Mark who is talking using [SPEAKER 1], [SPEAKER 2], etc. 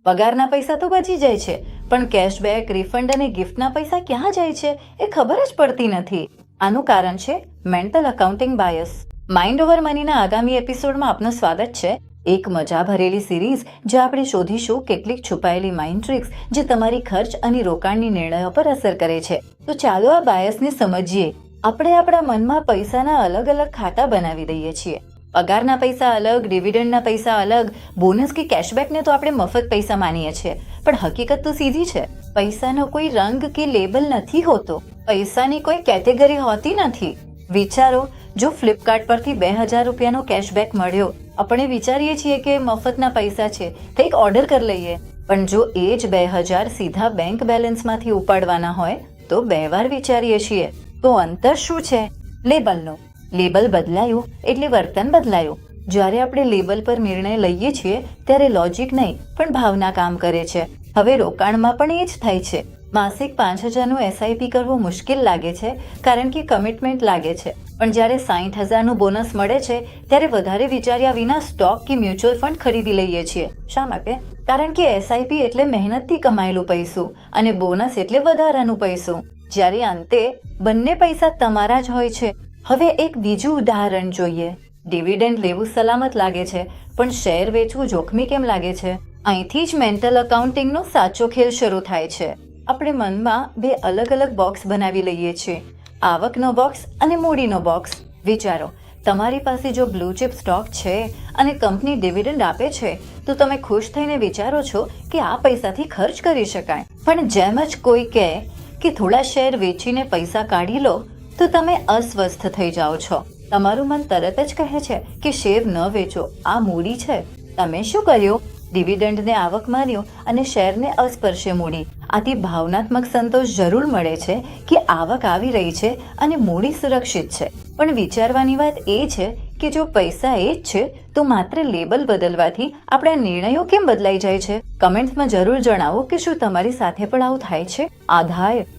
[SPEAKER 1] પગારના પૈસા તો બચી જાય છે, પણ કેશબેક, રિફંડ અને ગિફ્ટના પૈસા ક્યાં જાય છે એ ખબર જ પડતી નથી. આનું કારણ છે mental accounting bias. Mind over મનીના આગામી એપિસોડમાં આપનું સ્વાગત છે. એક મજા ભરેલી સિરીઝ જે આપણે શોધીશું કેટલીક છુપાયેલી માઇન્ડ ટ્રિક્સ જે તમારી ખર્ચ અને રોકાણની નિર્ણયો પર અસર કરે છે. તો ચાલો આ બાયસને સમજીએ. આપણે આપણા મનમાં પૈસાના અલગ અલગ ખાતા બનાવી દઈએ છીએ. પગારના પૈસા અલગ, ડિવિડન્ડના પૈસા અલગ, બોનસ કે કેશબેકને તો આપણે મફત પૈસા માનીએ છીએ. પણ હકીકત તો સીધી છે. પૈસાનો કોઈ રંગ કે લેબલ નથી હોતો. પૈસાની કોઈ કેટેગરી હોતી નથી. વિચારો, જો ફ્લિપકાર્ટ પરથી 2000 રૂપિયાનો કેશબેક મળ્યો, આપણે વિચારીએ છીએ કે મફતના પૈસા છે, કંઈક ઓર્ડર કરી લઈએ. પણ જો એ જ 2000 સીધા બેંક બેલેન્સમાંથી ઉપાડવાના હોય તો 2 વાર વિચારીએ છીએ. તો અંતર શું છે? લેબલનો. લેબલ બદલાયું એટલે વર્તન બદલાયું. જ્યારે આપણે લેબલ પર નિર્ણય લઈએ છીએ ત્યારે લોજિક નહીં પણ ભાવના કામ કરે છે. હવે રોકાણમાં પણ એ જ થાય છે. માસિક 5000નું SIP કરવું મુશ્કેલ લાગે છે કારણ કે કમિટમેન્ટ લાગે છે. પણ જ્યારે 60,000નું બોનસ મળે છે ત્યારે વધારે વિચાર્યા વિના સ્ટોક કે મ્યુચ્યુઅલ ફંડ ખરીદી લઈએ છીએ. શા માટે? કારણ કે SIP એટલે મહેનતથી કમાયેલું પૈસું અને બોનસ એટલે વધારાનું પૈસું. જ્યારે અંતે બંને પૈસા તમારા જ હોય છે. હવે એક બીજું ઉદાહરણ જોઈએ. ડિવિડન્ડ લેવું સલામત લાગે છે, પણ શેર વેચવું જોખમી કેમ લાગે છે? અહીંથી જ મેન્ટલ અકાઉન્ટિંગનો સાચો ખેલ શરૂ થાય છે. આપણે મનમાં 2 અલગ અલગ બોક્સ બનાવી લઈએ છીએ, આવકનો બોક્સ અને મૂડીનો બોક્સ. વિચારો, તમારી પાસે જો બ્લુ ચિપ સ્ટોક છે અને કંપની ડિવિડન્ડ આપે છે તો તમે ખુશ થઈને વિચારો છો કે આ પૈસાથી ખર્ચ કરી શકાય. પણ જેમ જ કોઈ કહે કે થોડા શેર વેચીને પૈસા કાઢી લો તો તમે અસ્વસ્થ થઈ જાઓ છો. તમારું મન તરત જ કહે છે કે શેર ન વેચો, આ મૂડી છે. તમે શું કર્યું? ડિવિડન્ડને આવક માન્યું અને શેરને અસ્પર્શ્ય મૂડી. આથી ભાવનાત્મક સંતોષ જરૂર મળે છે કે આવક આવી રહી છે અને મૂડી સુરક્ષિત છે. પણ વિચારવાની વાત એ છે કે જો પૈસા એ જ છે તો માત્ર લેબલ બદલવાથી આપણા નિર્ણયો કેમ બદલાઈ જાય છે? કમેન્ટ્સમાં જરૂર જણાવો કે શું તમારી સાથે પણ આવું થાય છે? આભાર.